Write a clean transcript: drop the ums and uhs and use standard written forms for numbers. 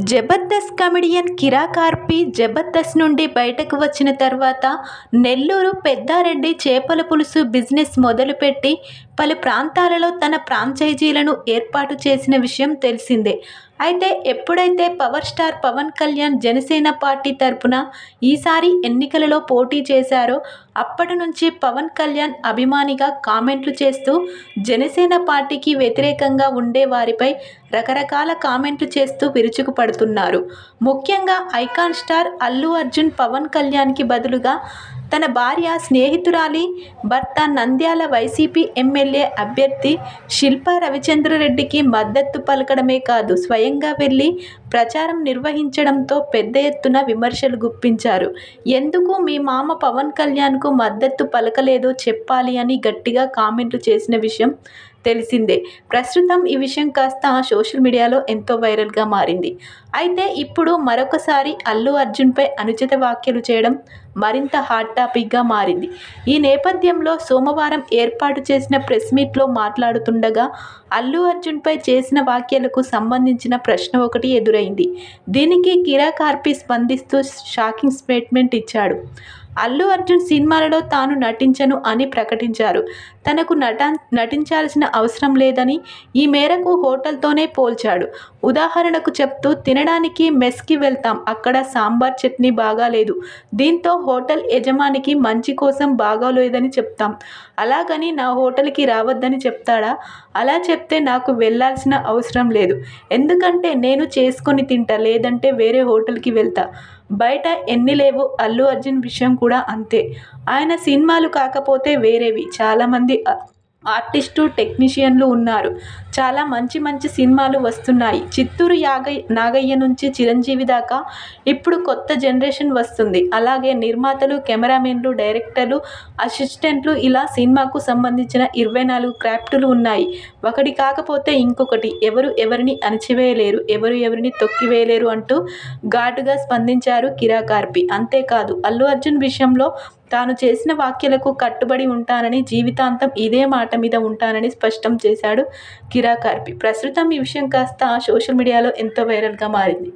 Jabardasth comedian కిరా కార్పి జబర్దస్త్ నుండి బయటకు వచ్చిన తర్వాత నెల్లూరు పెద్దారెడ్డి చేపల పులుసు బిజినెస్ మొదలుపెట్టి పలు ప్రాంతాలలో తన ఫ్రాంచైజీలను ఏర్పాటు చేసిన విషయం తెలిసిందే. అయితే ఎప్పుడైతే power star Pawan Kalyan Janasena party తరపున ఈసారి ఎన్నికలలో పోటీ చేశారో అప్పటి నుంచి పవన్ కళ్యాణ్ అభిమానిగా కామెంట్లు చేస్తూ జనసేన పార్టీకి వ్యతిరేకంగా ఉండే వారిపై రకరకాల కామెంట్లు చేస్తూ విరుచుకుపడుతున్నారు. ముఖ్యంగా ఐకాన్ స్టార్ అల్లు అర్జున్ పవన్ కళ్యాణ్కి బదులుగా తన భార్య స్నేహితురాలి భర్త నంద్యాల వైసీపీ ఎమ్మెల్యే అభ్యర్థి శిల్పా రవిచంద్రారెడ్డికి మద్దతు పలకడమే కాదు, స్వయంగా వెళ్లి ప్రచారం నిర్వహించడంతో పెద్ద ఎత్తున విమర్శలు గుప్పించారు. ఎందుకు మీ మామ పవన్ కళ్యాణ్కు మద్దతు పలకలేదో చెప్పాలి అని గట్టిగా కామెంట్లు చేసిన విషయం తెలిసిందే. ప్రస్తుతం ఈ విషయం కాస్త సోషల్ మీడియాలో ఎంతో వైరల్గా మారింది. అయితే ఇప్పుడు మరొకసారి అల్లు అర్జున్పై అనుచిత వ్యాఖ్యలు చేయడం మరింత హాట్ టాపిక్గా మారింది. ఈ నేపథ్యంలో సోమవారం ఏర్పాటు చేసిన ప్రెస్ మీట్లో మాట్లాడుతుండగా అల్లు అర్జున్పై చేసిన వ్యాఖ్యలకు సంబంధించిన ప్రశ్న ఒకటి ఎదురైంది. దీనికి కిరా కార్పి స్పందిస్తూ షాకింగ్ స్టేట్మెంట్ ఇచ్చాడు. అల్లు అర్జున్ సినిమాలలో తాను నటించను అని ప్రకటించారు. తనకు నటించాల్సిన అవసరం లేదని ఈ మేరకు హోటల్తోనే పోల్చాడు. ఉదాహరణకు చెప్తూ, తినడానికి మెస్కి వెళ్తాం, అక్కడ సాంబార్ చట్నీ బాగాలేదు, దీంతో హోటల్ యజమానికి మంచి కోసం బాగాలేదని చెప్తాం, అలాగని నా హోటల్కి రావద్దని చెప్తాడా? అలా చెప్తే నాకు వెళ్ళాల్సిన అవసరం లేదు, ఎందుకంటే నేను చేసుకొని తింటా, లేదంటే వేరే హోటల్కి వెళ్తా. బయట ఎన్ని లేవు. అల్లు అర్జున్ విషయం కూడా అంతే. ఆయన సినిమాలు కాకపోతే వేరేవి చాలామంది ఆర్టిస్టు టెక్నీషియన్లు ఉన్నారు. చాలా మంచి మంచి సినిమాలు వస్తున్నాయి. చిత్తూరు నాగయ్య నుంచి చిరంజీవి దాకా ఇప్పుడు కొత్త జనరేషన్ వస్తుంది. అలాగే నిర్మాతలు, కెమెరామెన్లు, డైరెక్టర్లు, అసిస్టెంట్లు, ఇలా సినిమాకు సంబంధించిన 24 క్రాఫ్టులు ఉన్నాయి. ఒకటి కాకపోతే ఇంకొకటి. ఎవరు ఎవరిని అణచివేయలేరు, ఎవరు ఎవరిని తొక్కివేయలేరు అంటూ ఘాటుగా స్పందించారు కిరా కార్పి. అంతేకాదు, అల్లు అర్జున్ విషయంలో తాను చేసిన వ్యాఖ్యలకు కట్టుబడి ఉంటానని, జీవితాంతం ఇదే మాట మీద ఉంటానని స్పష్టం చేశాడు కిరా కార్పి. ప్రస్తుతం ఈ విషయం కాస్త సోషల్ మీడియాలో ఎంతో వైరల్గా మారింది.